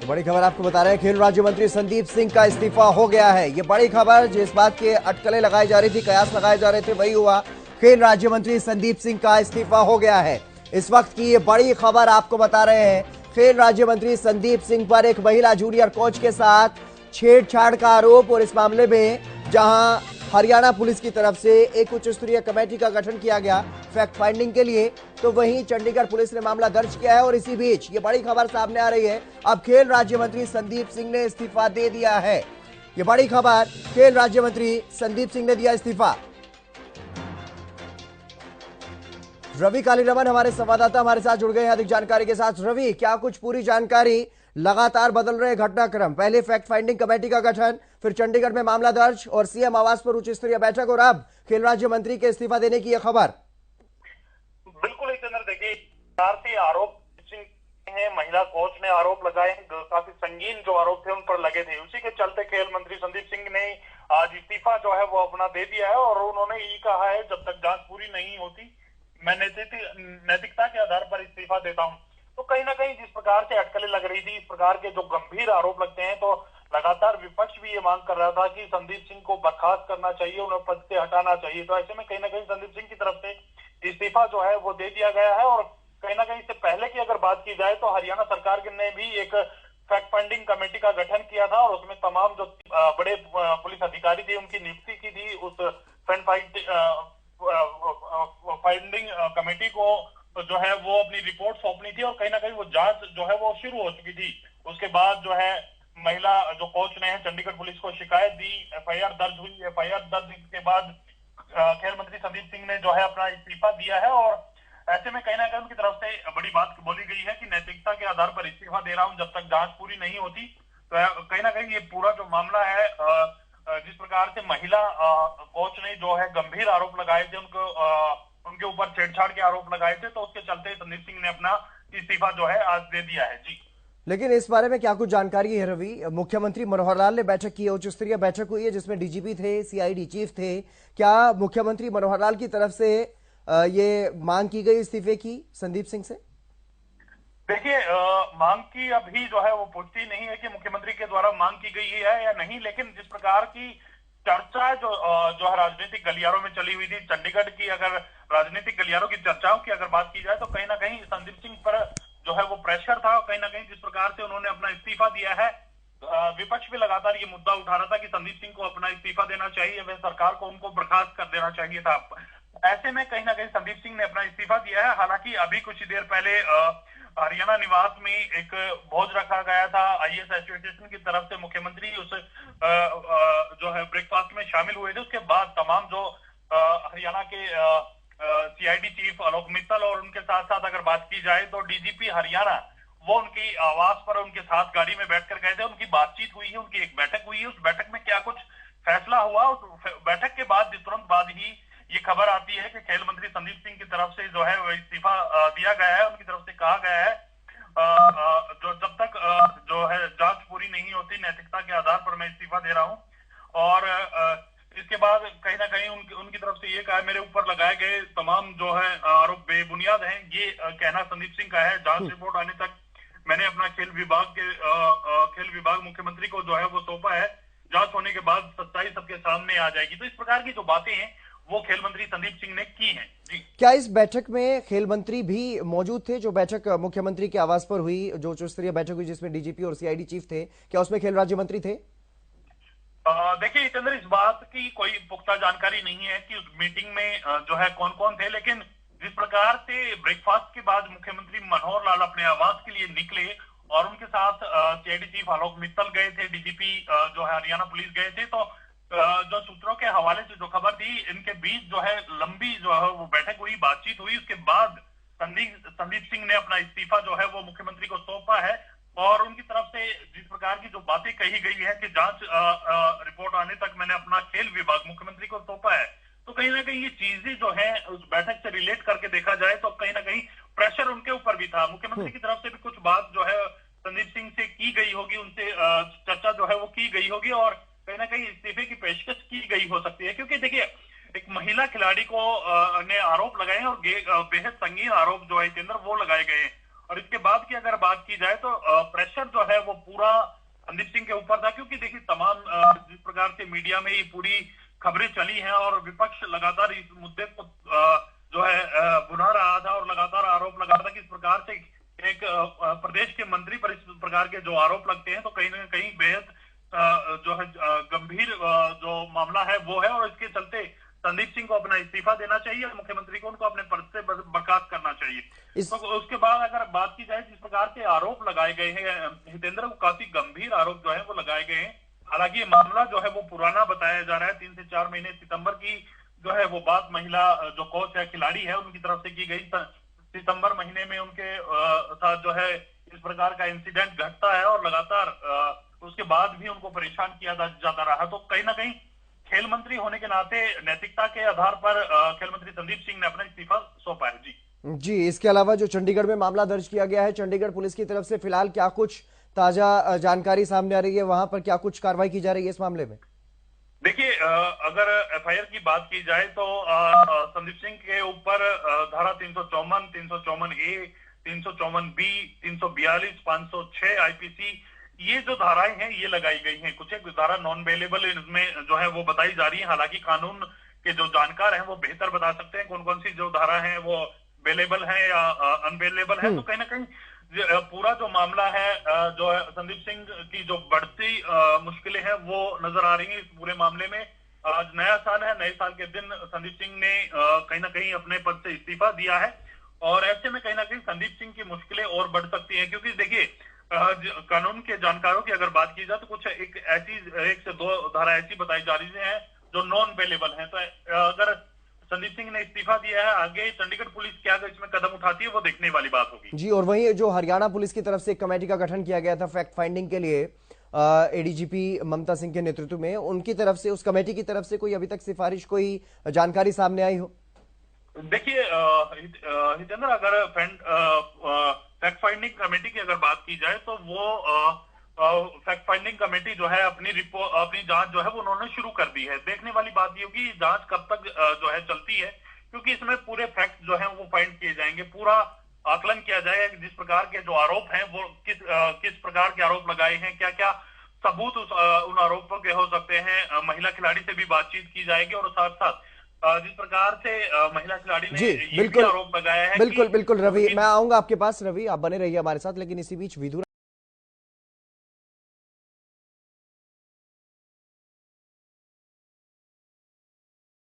बड़ी खबर आपको बता रहे हैं, खेल राज्य मंत्री संदीप सिंह का इस्तीफा हो गया है। ये बड़ी खबर, जिस बात के अटकलें लगाई जा रही थी, कयास लगाए जा रहे थे, वही हुआ। खेल राज्य मंत्री संदीप सिंह का इस्तीफा हो गया है। इस वक्त की ये बड़ी खबर आपको बता रहे हैं। खेल राज्य मंत्री संदीप सिंह पर एक महिला जूनियर कोच के साथ छेड़छाड़ का आरोप, और इस मामले में जहां हरियाणा पुलिस की तरफ से एक उच्च स्तरीय कमेटी का गठन किया गया फैक्ट फाइंडिंग के लिए, तो वहीं चंडीगढ़ पुलिस ने मामला दर्ज किया है। और इसी बीच ये बड़ी खबर सामने आ रही है, अब खेल राज्य मंत्री संदीप सिंह ने इस्तीफा दे दिया है। ये बड़ी खबर, खेल राज्य मंत्री संदीप सिंह ने दिया इस्तीफा। रवि कालीरमन हमारे संवाददाता हमारे साथ जुड़ गए हैं अधिक जानकारी के साथ। रवि, क्या कुछ पूरी जानकारी? लगातार बदल रहे घटनाक्रम, पहले फैक्ट फाइंडिंग कमेटी का गठन, फिर चंडीगढ़ में मामला दर्ज और सीएम आवास पर उच्च स्तरीय बैठक, और अब खेल राज्य मंत्री के इस्तीफा देने की यह खबर। बिल्कुल चंद्र, देखिए से आरोप है, महिला कोच ने आरोप लगाए हैं, काफी संगीन जो आरोप थे उन पर लगे थे। उसी के चलते खेल मंत्री संदीप सिंह ने आज इस्तीफा जो है वो अपना दे दिया है, और उन्होंने ये कहा है जब तक जांच पूरी नहीं होती मैं नैतिकता के आधार पर इस्तीफा देता हूं। तो कहीं ना कहीं जिस प्रकार से अटकलें लग रही थी, इस प्रकार के जो गंभीर आरोप लगते हैं, तो लगातार विपक्ष भी ये मांग कर रहा था कि संदीप सिंह को बर्खास्त करना चाहिए, उन्हें पद से हटाना चाहिए। तो ऐसे में कहीं ना कहीं संदीप सिंह की तरफ से इस्तीफा जो है वो दे दिया गया है। और कहीं ना कहीं इससे पहले की अगर बात की जाए तो हरियाणा सरकार ने भी एक फैक्ट फाइंडिंग कमेटी का गठन किया था, और उसमें तमाम जो बड़े पुलिस अधिकारी थे उनकी नियुक्ति की थी। उस फाइंडिंग कमेटी को जो है वो अपनी रिपोर्ट सौंपनी थी, और कहीं ना कहीं वो जांच जो है वो शुरू हो चुकी थी। उसके बाद जो है महिला जो कोच ने चंडीगढ़ पुलिस को शिकायत दी, एफआईआर दर्ज हुई। एफआईआर दर्ज के बाद खेल मंत्री संदीप सिंह ने जो है अपना इस्तीफा दिया है, और ऐसे में कहीं ना कहीं उनकी तरफ से बड़ी बात बोली गई है कि नैतिकता के आधार पर इस्तीफा दे रहा हूं जब तक जांच पूरी नहीं होती। तो कहीं ना कहीं ये पूरा जो मामला है, जिस प्रकार से महिला कोच ने जो है गंभीर आरोप लगाए थे, उनके ऊपर छेड़छाड़ के आरोप लगाए थे, तो उसके चलते संदीप सिंह ने अपना इस्तीफा जो है आज दे दिया है। जी, लेकिन इस बारे में क्या कुछ जानकारी है रवि? मुख्यमंत्री मनोहर लाल ने बैठक की है, उच्च स्तरीय बैठक हुई है जिसमें डीजीपी थे, सीआईडी चीफ थे। क्या मुख्यमंत्री मनोहर लाल की तरफ से ये मांग की गई इस्तीफे की संदीप सिंह से? देखिए, मांग की अभी जो है वो पुष्टि नहीं है कि मुख्यमंत्री के द्वारा मांग की गई है या नहीं, लेकिन जिस प्रकार की चर्चा जो है राजनीतिक गलियारों में चली हुई थी चंडीगढ़ की, अगर राजनीतिक गलियारों की चर्चाओं की अगर बात की जाए तो कहीं ना कहीं संदीप सिंह पर जो है वो प्रेशर था। कहीं ना कहीं जिस प्रकार से उन्होंने अपना इस्तीफा दिया है, विपक्ष भी लगातार ये मुद्दा उठा रहा था कि संदीप सिंह को अपना इस्तीफा देना चाहिए, वह सरकार को उनको बर्खास्त कर देना चाहिए था। ऐसे में कहीं ना कहीं संदीप सिंह ने अपना इस्तीफा दिया है। हालांकि अभी कुछ ही देर पहले हरियाणा निवास में एक भोज रखा गया था आईएएस एसोसिएशन की तरफ से, मुख्यमंत्री उस जो है ब्रेकफास्ट में शामिल हुए थे। उसके बाद तमाम जो हरियाणा के सीआईडी चीफ आलोक मित्तल और उनके साथ साथ अगर बात की जाए तो डीजीपी हरियाणा, वो उनकी आवास पर उनके साथ गाड़ी में बैठकर गए थे। उनकी बातचीत हुई है, उनकी एक बैठक हुई है। उस बैठक में क्या कुछ फैसला हुआ, उस बैठक के बाद तुरंत बाद ही ये खबर आती है कि खेल मंत्री संदीप सिंह की तरफ से जो है वो इस्तीफा दिया गया है। उनकी तरफ से कहा गया है जो जब तक जो है जांच पूरी नहीं होती, नैतिकता के आधार पर मैं इस्तीफा दे रहा हूं। और इसके बाद कहीं ना कहीं उनकी तरफ से ये कहा, मेरे ऊपर लगाए गए तमाम जो है आरोप बेबुनियाद हैं, ये कहना संदीप सिंह का है। जांच रिपोर्ट आने तक मैंने अपना खेल विभाग मुख्यमंत्री को जो है वो सौंपा है। जांच होने के बाद सच्चाई सबके सामने आ जाएगी। तो इस प्रकार की जो बातें हैं वो खेल मंत्री संदीप सिंह ने की हैं। जी, क्या इस बैठक में खेल मंत्री भी मौजूद थे? जो बैठक मुख्यमंत्री के आवास पर हुई, जो उच्च स्तरीय बैठक हुई जिसमें डीजीपी और सीआईडी चीफ थे, क्या उसमें खेल राज्य मंत्री थे? देखिए चंद्र, इस बात की कोई पुख्ता जानकारी नहीं है कि उस मीटिंग में जो है कौन कौन थे, लेकिन जिस प्रकार से ब्रेकफास्ट के बाद मुख्यमंत्री मनोहर लाल अपने आवास के लिए निकले और उनके साथ सीआईडी चीफ आलोक मित्तल गए थे, डीजीपी जो है हरियाणा पुलिस गए थे, तो जो सूत्रों के हवाले से जो खबर थी, इनके बीच जो है लंबी जो है वो बैठक हुई, बातचीत हुई। उसके बाद संदीप सिंह ने अपना इस्तीफा जो है वो मुख्यमंत्री को सौंपा है। और उनकी तरफ से जिस प्रकार की जो बातें कही गई है कि जांच रिपोर्ट आने तक मैंने अपना खेल विभाग मुख्यमंत्री को सौंपा है, तो कहीं ना कहीं ये चीजें जो है उस बैठक से रिलेट करके देखा जाए तो कहीं ना कहीं प्रेशर उनके ऊपर भी था। मुख्यमंत्री की तरफ से भी कुछ बात जो है संदीप सिंह से की गई होगी, उनसे चर्चा जो है वो की गई होगी, और कहीं ना कहीं इस्तीफे की पेशकश की गई हो सकती है। क्योंकि देखिए, एक महिला खिलाड़ी को ने आरोप लगाए हैं, और बेहद संगीन आरोप जो है केंद्र वो लगाए गए हैं। और इसके बाद की अगर बात की जाए तो प्रेशर जो है वो पूरा संदीप सिंह के ऊपर था, क्योंकि देखिए तमाम जिस प्रकार से मीडिया में ये पूरी खबरें चली हैं और विपक्ष लगातार इस मुद्दे को जो है बुना रहा था और लगातार आरोप लगा रहा था कि इस प्रकार से एक प्रदेश के मंत्री पर इस प्रकार के जो आरोप लगते हैं तो कहीं ना कहीं बेहद जो है गंभीर जो मामला है वो है, और इसके चलते संदीप सिंह को अपना इस्तीफा देना चाहिए और मुख्यमंत्री को उनको अपने पद से बर्खास्त करना चाहिए। तो उसके बाद अगर बात की जाए जिस प्रकार के आरोप लगाए गए हैं हितेंद्र को, काफी गंभीर आरोप जो है वो लगाए गए हैं। हालांकि ये मामला जो है वो पुराना बताया जा रहा है, 3 से 4 महीने सितंबर की जो है वो बात महिला जो कोच है, खिलाड़ी है, उनकी तरफ से की गई। सितंबर महीने में उनके साथ जो है इस प्रकार का इंसिडेंट घटता है और लगातार उसके बाद भी उनको परेशान किया जाता रहा। तो कहीं ना कहीं खेल मंत्री होने के नाते नैतिकता के आधार पर खेल मंत्री संदीप सिंह ने अपना इस्तीफा सौंपा है। जी, इसके अलावा जो चंडीगढ़ में मामला दर्ज किया गया है, चंडीगढ़ पुलिस की तरफ से फिलहाल क्या कुछ ताजा जानकारी सामने आ रही है, वहां पर क्या कुछ कार्रवाई की जा रही है इस मामले में? देखिए अगर एफआईआर की बात की जाए तो संदीप सिंह के ऊपर धारा 354, 354 ए, 354 बी, 342, 506 आईपीसी, ये जो धाराएं हैं ये लगाई गई हैं। कुछ एक धारा नॉन अवेलेबल इसमें जो है वो बताई जा रही है। हालांकि कानून के जो जानकार हैं वो बेहतर बता सकते हैं कौन कौन सी जो धारा है वो अवेलेबल है या अनअवेलेबल है। तो कहीं ना कहीं पूरा जो मामला है जो है संदीप सिंह की जो बढ़ती मुश्किलें हैं वो नजर आ रही हैं इस पूरे मामले में। आज नया साल है, नए साल के दिन संदीप सिंह ने कहीं ना कहीं अपने पद से इस्तीफा दिया है और ऐसे में कहीं ना कहीं संदीप सिंह की मुश्किलें और बढ़ सकती हैं, क्योंकि देखिए कानून के जानकारों की अगर बात की जाए तो कुछ एक से दो धारा ऐसी बताई जा रही है जो नॉन अवेलेबल है। तो अगर संदीप सिंह ने इस्तीफा दिया है, आगे चंडीगढ़ पुलिस क्या इसमें कदम उठाती है वो देखने वाली बात होगी। जी, और वहीं जो हरियाणा पुलिस की तरफ से एक कमेटी का गठन किया गया था फैक्ट फाइंडिंग के लिए एडीजीपी ममता सिंह के नेतृत्व में, उनकी तरफ से, उस कमेटी की तरफ से कोई अभी तक सिफारिश, कोई जानकारी सामने आई हो? देखिए हितेंद्र, अगर फैक्ट फाइंडिंग कमेटी की अगर बात की जाए तो वो फैक्ट फाइंडिंग कमेटी जो है अपनी जांच जो है वो उन्होंने शुरू कर दी है। देखने वाली बात ये होगी जांच कब तक जो है चलती है, क्योंकि इसमें पूरे फैक्ट जो है वो फाइंड किए जाएंगे, पूरा आकलन किया जाएगा जिस प्रकार के जो आरोप हैं वो किस प्रकार के आरोप लगाए हैं, क्या क्या सबूत उन आरोपों के हो सकते हैं। महिला खिलाड़ी से भी बातचीत की जाएगी और साथ साथ जिस प्रकार से महिला खिलाड़ी ने ये भी आरोप लगाया है। बिल्कुल रवि, मैं आऊंगा आपके पास। रवि, आप बने रहिए हमारे साथ, लेकिन इसी बीच विधु